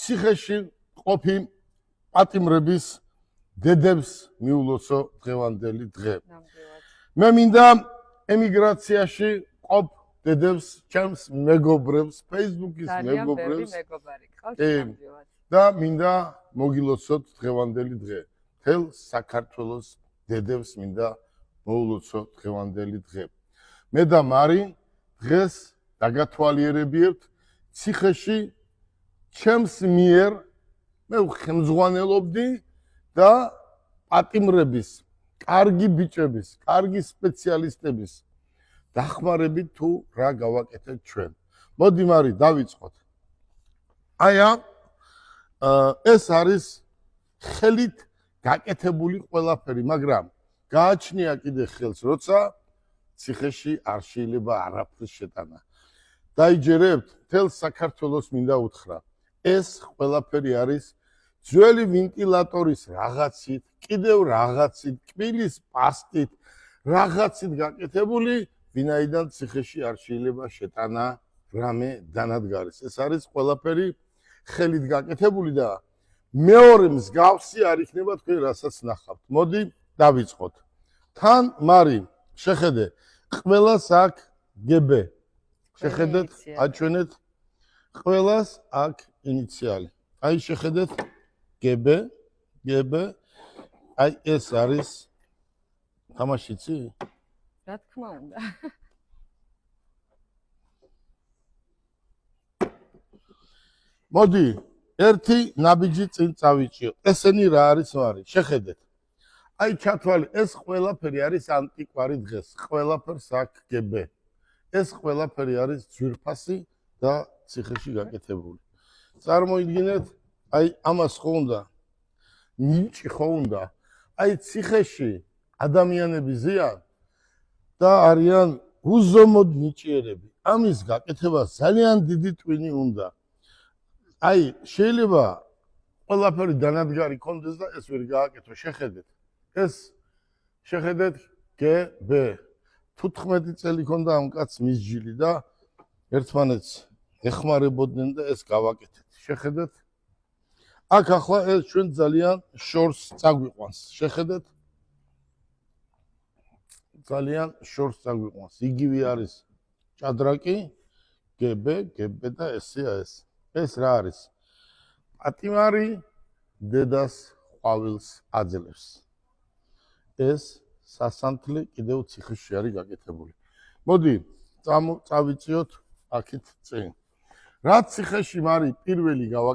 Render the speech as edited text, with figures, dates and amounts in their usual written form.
ციხეში ყოფი პატიმრების დედებს მიულოცო დღევანდელი დღე. მე მინდა ემიგრაციაში ყოფ დედებს, ჩემს მეგობრებს, Facebook-ის მეგობრებს და მინდა მოგილოცოთ დღევანდელი დღე. მთელ საქართველოს დედებს მინდა მოულოცო დღევანდელი დღე. მე და მარი დღეს დაგათვალიერებიებთ ციხეში ჩემს მიერ მე ხელმძღვანელობდი და პატიმრების, კარგი ბიჭების, კარგი სპეციალისტების დახმარებით თუ რა გავაკეთეთ ჩვენ. მოდი მარი დავიწყოთ. ეს არის ხელით გაკეთებული ყველაფერი, მაგრამ გააჩნია კიდე ხელს, როცა ციხეში არ შეიძლება არაფრის შეტანა. დაიჯერებთ, მთელ საქართველოს მინდა უთხრა. ეს ყველაფერი არის ძველი ვენტილატორის რაღაცით, კიდევ რაღაცით, კბილის პასტით, რაღაცით გაკეთებული, ვინაიდან ციხეში არ შეიძლება შეტანა რამე დანადგარის. ეს არის ყველაფერი ხელით გაკეთებული და მეორე მსგავსი არ იქნება თქვენ რასაც ნახავთ. მოდი დავიწყოთ. თან მარი, შეხედე, ყველას აქ გბ. შეხედეთ, აჩვენეთ, ყველას აქ ინიციალი. აი შეხედეთ, გბ, აი ეს არის თამაშიცი? რა თქმა უნდა. მოდი, ერთი ნაბიჯი წინ წავიჭიო. ესენი რა არის მარი? შეხედეთ. აი ჩათვალი, ეს ყველაფერი არის ანტიკვარი დღეს. ყველაფერს აქ გბ. ეს ყველაფერი არის ძვირფასი და ციხეში გაკეთებული. წარმოიდგინეთ, აი ამას ხო უნდა? ნიჭი ხო უნდა? აი ციხეში ადამიანები ზიან და არიან უზომოდ ნიჭიერები. ამის გაკეთება ძალიან დიდი ტვინი უნდა. აი შეიძლება ყველაფერი დანადგარი კონდეს და ეს ვერ გააკეთო. შეხედეთ. ეს შეხედეთ გბ. 15 წელი ქონდა ამ კაცს მისჯილი და ერთმანეთს ეხმარებოდნენ და ეს გავაკეთეთ. შეხედეთ. აქ ახლა ეს ჩვენ ძალიან შორს წაგვიყვანს. შეხედეთ. ძალიან შორს წაგვიყვანს. იგივე არის ჭადრაკი, გბ და ესეა ეს. ეს რა არის? პატიმარი დედას ყვავილს აძლევს. ეს სასანთლე კიდევ ციხეში არის გაკეთებული. მოდი, წავიწიოთ აქეთ წინ. რა ციხეში მარი პირველი